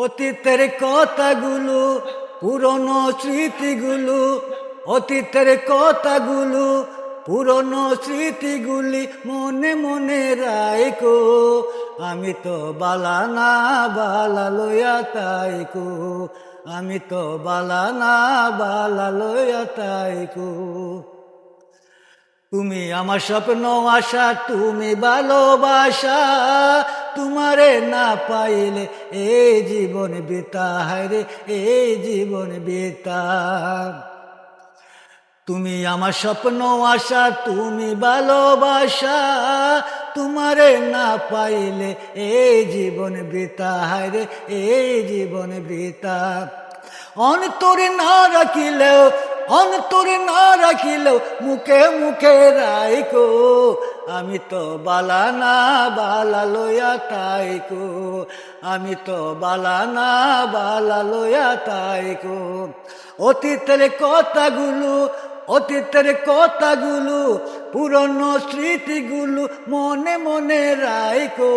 অতীতের কথাগুলো, পুরনো স্মৃতিগুলো, অতীতের কথাগুলো, পুরনো স্মৃতিগুলি মনে মনে রাইকো। আমি তো বালা না বালা লইয়া তাইকো, আমি তো বালা না বালা লইয়া তাইকো। তুমি আমার স্বপ্ন আশা, তুমি ভালোবাসা, তোমারে না পাইলে এই জীবন বৃথা, হায়রে এই জীবন বৃথা। তুমি আমার স্বপ্ন আশা, তুমি ভালোবাসা, তোমারে না পাইলে এই জীবন বৃথা, হায়রে এই জীবন বৃথা। অন্তরে না রাখিলেও, অন্তরে না রাখিলেও মুখে মুখে রাইকো। আমি তো বালা না বালা লইয়া তাইকো, আমি তো বালা না বালা লইয়া তাইকো। অতীতের কথাগুলো, অতীতের কথাগুলো, পুরনো স্মৃতিগুলো মনে মনে রাইকো।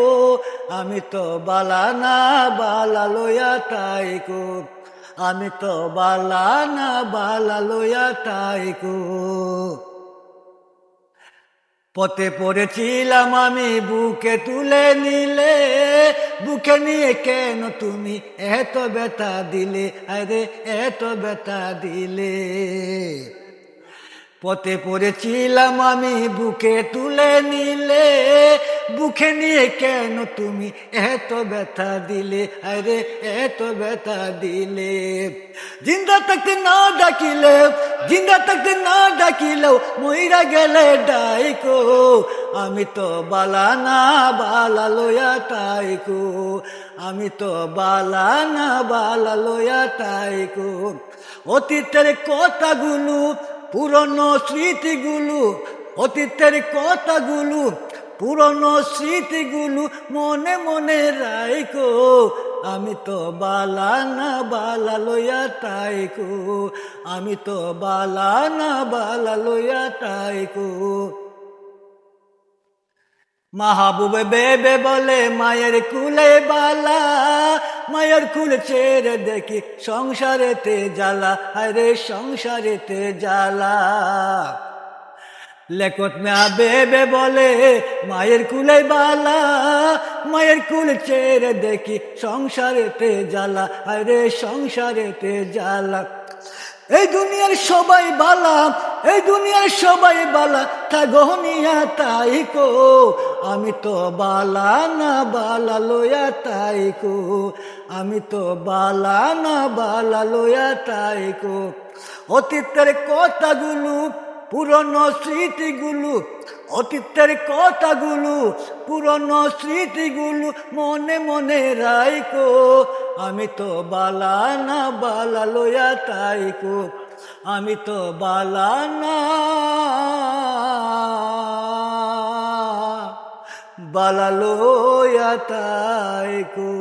আমি তো বালা না বালা লইয়া তাইকো, আমি তো বালা না বালা লইয়া তাইকো। পথে পড়েছিলাম আমি, বুকে তুলে নিলে, বুকে নিয়ে কেন তুমি এত ব্যথা দিলে, আরে এত ব্যথা দিলে। পথে পড়েছিলাম আমি, বুকে তুলে নিলে, বুকে নিয়ে কেন তুমি এত ব্যথা দিলে, আরে এত ব্যথা দিলে। জিন্দা থাকতে না ডাকিলে, জিন্দা থাকতে না ডাকিলেও মইরা গেলে ডাইকো। আমি তো বালা না বালা লইয়া তাইকো, আমি তো বালা না বালা লইয়া তাইকো। অতীতের কথাগুলো, পুরনো স্মৃতিগুলো, অতীতের কথাগুলো, পুরনো স্মৃতিগুলো মনে মনে রাইকো। আমি তো বালা না বালা লইয়া তাইকো, আমি তো বালা না বালা লইয়া তাইকো। মাহবুবে বেবে বলে মায়ের কুলে বালা, মায়ের কুল ছেড়ে দেখি সংসারেতে জ্বালা, আরে সংসারেতে জ্বালা। লেখত মেয়া বেবে বলে মায়ের কুলে বালা, মায়ের কুল ছেড়ে দেখি সংসারেতে জ্বালা, আরে সংসারেতে জ্বালা। এই দুনিয়ার সবাই বালা, এই দুনিয়ার সবাই বালা, তা গহনিয়া তাইকো। আমি তো বালা না বালা লইয়া তাইকো, আমি তো বালা না বালা লইয়া তাইকো। অতীতের কথাগুলো, পুরনো স্মৃতিগুলো, অতীতের কথাগুলো, পুরনো স্মৃতিগুলো মনে মনে রাইকো। আমি তো বালা না বালা লইয়া তাইকো, আমি তো বালা না বালা লইয়া তাইকো।